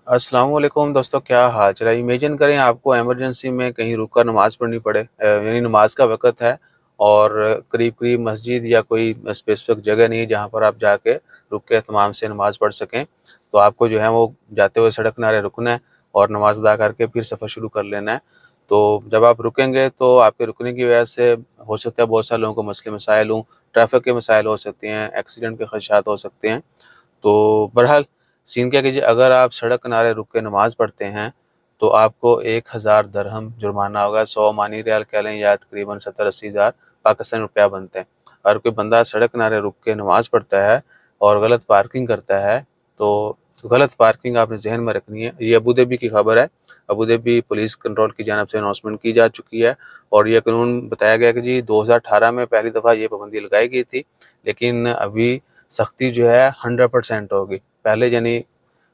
अस्सलाम वालेकुम दोस्तों, क्या हाल चल है। इमेजिन करें आपको एमरजेंसी में कहीं रुक कर नमाज़ पढ़नी पड़े, यानी नमाज का वक़्त है और करीब-करीब मस्जिद या कोई स्पेसिफ़िक जगह नहीं है जहाँ पर आप जाके रुक के इत्मीनान से नमाज़ पढ़ सकें। तो आपको जो है वो जाते हुए सड़क किनारे रुकना है और नमाज़ अदा करके फिर सफ़र शुरू कर लेना है। तो जब आप रुकेंगे तो आपके रुकने की वजह से हो सकता है बहुत सारे लोगों को मसले मसाइल हों, ट्रैफ़िक के मसाइल हो सकते हैं, एक्सीडेंट के खदशात हो सकते हैं। तो बहरहाल सीन क्या कीजिए, अगर आप सड़क किनारे रुक के नमाज़ पढ़ते हैं तो आपको 1000 दरहम जुर्माना होगा। 100 ओमानी रियाल कह लें या तकरीबन 70-80 हज़ार पाकिस्तानी रुपया बनते हैं। अगर कोई बंदा सड़क किनारे रुक के नमाज़ पढ़ता है और गलत पार्किंग करता है तो गलत पार्किंग आपने ज़हन में रखनी है। ये अबू धाबी की खबर है। अबू धाबी पुलिस कंट्रोल की जानिब से अनाउंसमेंट की जा चुकी है और ये कानून बताया गया कि जी 2018 में पहली दफ़ा ये पाबंदी लगाई गई थी, लेकिन अभी सख्ती जो है 100% होगी। पहले यानी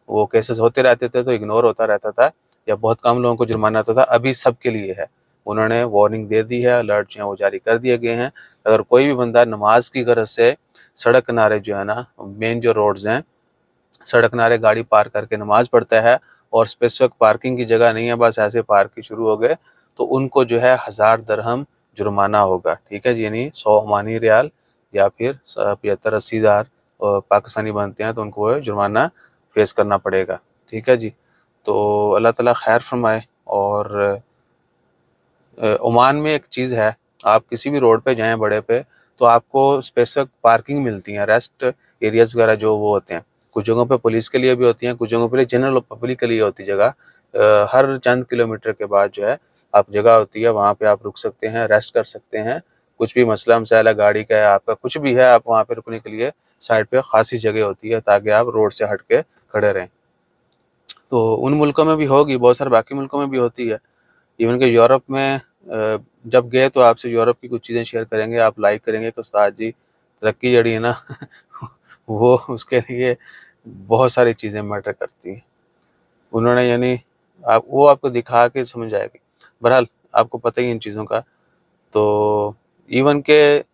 वो केसेस होते रहते थे तो इग्नोर होता रहता था या बहुत कम लोगों को जुर्माना आता था, अभी सबके लिए है। उन्होंने वार्निंग दे दी है, अलर्ट जो है वो जारी कर दिए गए हैं। अगर कोई भी बंदा नमाज की गरज से सड़क किनारे जो है ना, मेन जो रोड्स हैं, सड़क किनारे गाड़ी पार्क करके नमाज पढ़ता है और स्पेसिफिक पार्किंग की जगह नहीं है, बस ऐसे पार्क शुरू हो गए, तो उनको जो है 1000 दरहम जुर्माना होगा। ठीक है जी, यानी 100 ओमानी रियाल या फिर 75-80 हज़ार पाकिस्तानी बनते हैं, तो उनको वो जुर्माना फेस करना पड़ेगा। ठीक है जी। तो अल्लाह ताला खैर फरमाए। और ओमान में एक चीज़ है, आप किसी भी रोड पे जाएं बड़े पे, तो आपको स्पेसिफिक पार्किंग मिलती हैं, रेस्ट एरियाज वगैरह जो वो होते हैं। कुछ जगहों पे पुलिस के लिए भी होती हैं, कुछ जगहों पे जनरल पब्लिक के लिए होती जगह। हर चंद किलोमीटर के बाद जो है आप जगह होती है, वहाँ पे आप रुक सकते हैं, रेस्ट कर सकते हैं। कुछ भी मसला मसाइल है, गाड़ी का है, आपका कुछ भी है, आप वहाँ पे रुकने के लिए साइड पे खासी जगह होती है ताकि आप रोड से हट के खड़े रहें। तो उन मुल्कों में भी होगी, बहुत सारे बाकी मुल्कों में भी होती है। इवन कि यूरोप में जब गए तो आपसे यूरोप की कुछ चीज़ें शेयर करेंगे, आप लाइक करेंगे कि उस्ताद जी तरक्की जड़ी है ना वो उसके लिए बहुत सारी चीज़ें मैटर करती हैं। उन्होंने यानी आप वो आपको दिखा के समझ आएगी। बहरहाल आपको पता ही है इन चीज़ों का। तो इवन के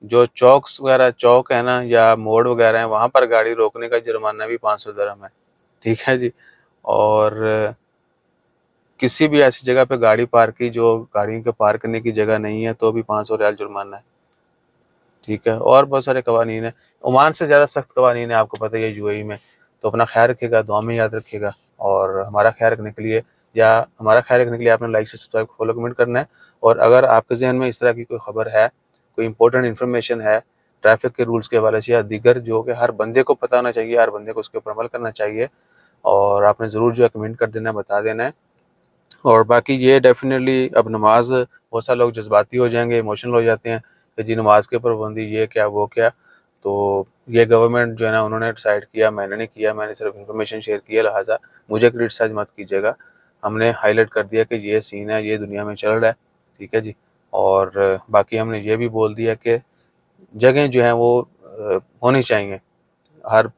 जो चौक्स वगैरह चौक है ना या मोड़ वगैरह हैं, वहाँ पर गाड़ी रोकने का जुर्माना भी 500 दिरहम है। ठीक है जी। और किसी भी ऐसी जगह पे गाड़ी पार्क की जो गाड़ियों के पार्क करने की जगह नहीं है तो भी 500 रियाल जुर्माना है। ठीक है, और बहुत सारे कवानीन है। ओमान से ज़्यादा सख्त कवानीन है, आपको पता ही है यूएई में। तो अपना ख्याल रखिएगा, दुआ में याद रखिएगा। और हमारा ख्याल रखने के लिए या हमारा ख्याल रखने के लिए आपने लाइक से सब्सक्राइब फॉलो कमेंट करना है। और अगर आपके जहन में इस तरह की कोई खबर है, कोई इंपॉर्टेंट इन्फॉर्मेशन है ट्रैफिक के रूल्स के हवाले से या दीगर जो कि हर बंदे को पता होना चाहिए, हर बंदे को उसके ऊपर अमल करना चाहिए, और आपने ज़रूर जो है कमेंट कर देना है, बता देना है। और बाकी ये डेफिनेटली अब नमाज बहुत सारे लोग जज्बाती हो जाएंगे, इमोशनल हो जाते हैं कि जी नमाज के ऊपर पाबंदी, ये क्या वो क्या। तो ये गवर्नमेंट जो है ना, उन्होंने डिसाइड किया, मैंने नहीं किया, मैंने सिर्फ इन्फॉर्मेशन शेयर की है, लिहाजा मुझे क्रिटिसाइज मत कीजिएगा। हमने हाईलाइट कर दिया कि ये सीन है, ये दुनिया में चल रहा है। ठीक है जी। और बाकी हमने ये भी बोल दिया कि जगह जो है वो होनी चाहिए, हर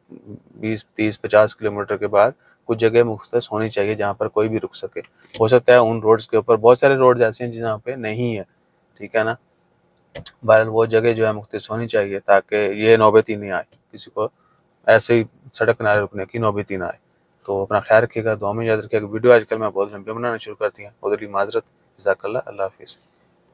20-30-50 किलोमीटर के बाद कुछ जगह मुख्तस होनी चाहिए जहाँ पर कोई भी रुक सके। हो सकता है उन रोड्स के ऊपर बहुत सारे रोड्स ऐसे हैं जहाँ पे नहीं है। ठीक है ना। बहरहाल वो जगह जो है मुख्तस होनी चाहिए ताकि ये नौबत ही नहीं आए, किसी को ऐसे ही सड़क किनारे रुकने की नौबत ही ना आए। तो अपना ख्याल रखिएगा, दुआ में याद रखिएगा। वीडियो आजकल मैं बहुत लंबे बनाना शुरू करती हैं, उधर की माजरत। जज़ाकल्लाह। अल्लाह हाफिज़।